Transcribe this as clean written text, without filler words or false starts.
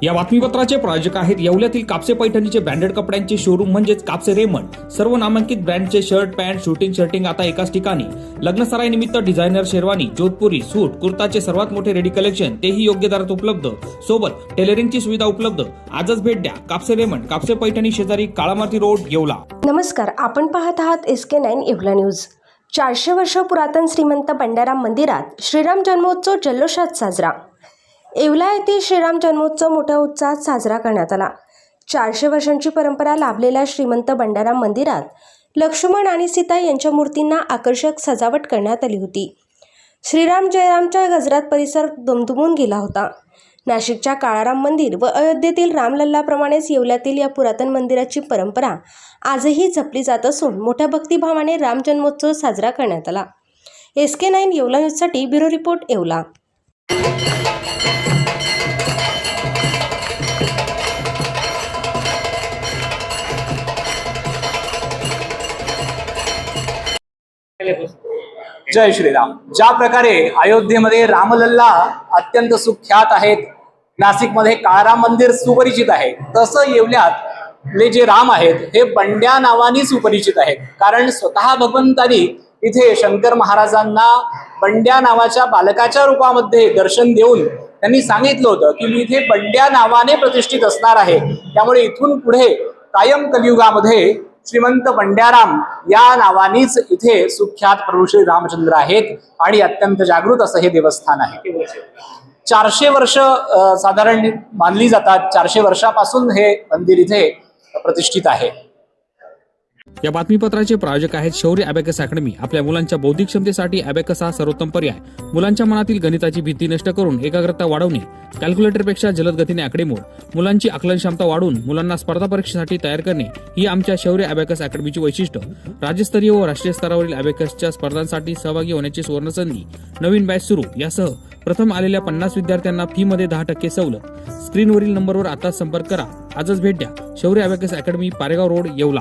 या बातमीपत्राचे प्रायोजक आहेत येवल्यातील कापसे पैठणीचे ब्रँडेड कपड्यांचे शोरूम म्हणजेच कापसे रेमंड। सर्व नामांकित ब्रँडचे शर्ट, पॅन्ट, शर्टिंग आता एकाच ठिकाणी। लग्नसराई निमित्त डिझायनर शेरवानी, जोधपुरी, सूट, कुर्ताचे सर्वात मोठे रेडी कलेक्शन, तेही योग्य दरात उपलब्ध। सोबत टेलरिंगची सुविधा उपलब्ध। आजच भेट द्या कापसे रेमंड, कापसे पैठणी शेजारी काळामाती रोड, येवला। नमस्कार, आपण पाहत आहात SK9 येवला न्यूज। 400 वर्ष पुरातन श्रीमंत बंडाराम मंदिरात श्रीराम जन्मोत्सव जल्लोषात साजरा। येवला येथील श्रीराम जन्मोत्सव मोठ्या उत्साहात साजरा करण्यात आला। 400 वर्षांची परंपरा लाभलेल्या श्रीमंत बंडाराम मंदिरात लक्ष्मण आणि सीता यांच्या मूर्तींना आकर्षक सजावट करण्यात आली होती। श्रीराम जयरामच्या गजरात परिसर दुमदुमून गेला होता। नाशिकच्या काळाराम मंदिर व अयोध्येतील रामलल्लाप्रमाणेच येवल्यातील या पुरातन मंदिराची परंपरा आजही जपली जात असून मोठ्या भक्तिभावाने राम जन्मोत्सव साजरा करण्यात आला। SK9 येवला न्यूजसाठी ब्युरो रिपोर्ट, येवला। जय श्रीराम। ज्या प्रकारे अयोध्येमध्ये रामलल्ला अत्यंत सुख्यात आहेत, नाशिकमध्ये काळाराम मंदिर सुपरिचित आहे, तसं येवल्यातले जे राम आहेत हे बंड्या नावाने सुपरिचित आहेत। कारण स्वतः भगवंतानी इथे शंकर महाराजांना बंड्या नावाच्या बालकाच्या रूपामध्ये दर्शन देऊन त्यांनी सांगितलं होतं की मी इथे बंड्या नावाने प्रतिष्ठित असणार आहे। त्यामुळे इथून पुढे कायम कलियुगामध्ये श्रीमंत बंड्याराम या नावानीच इथे सुख्यात प्रभू श्री रामचंद्र आहेत आणि अत्यंत जागृत असं हे देवस्थान आहे। 400 वर्ष साधारण मानली जातात। 400 वर्षापासून हे मंदिर इथे प्रतिष्ठित आहे। या बातमीपत्राचे प्रायोजक आहेत शौर्य अबॅकस अकॅडमी। आपल्या मुलांच्या बौद्धिक क्षमतेसाठी अबॅकस हा सर्वोत्तम पर्याय। मुलांच्या मनातील गणिताची भीती नष्ट करून एकाग्रता वाढवणे, कॅल्क्युलेटरपेक्षा जलद गतीने आकडेमोड, मुलांची आकलन क्षमता वाढवून मुलांना स्पर्धा परीक्षेसाठी तयार करणे ही आमच्या शौर्य अबॅकस अकॅडमीची वैशिष्ट्य। राज्यस्तरीय व राष्ट्रीय स्तरावरील अबॅकसच्या स्पर्धांसाठी सहभागी होण्याची सुवर्ण संधी। नवीन बॅच सुरू। यासह प्रथम आलेल्या 50 विद्यार्थ्यांना फी मध्ये 10% सवलत। स्क्रीनवरील नंबरवर आता संपर्क करा। आजच भेट द्या शौर्य abacus academy, Paregaon road, Yeola.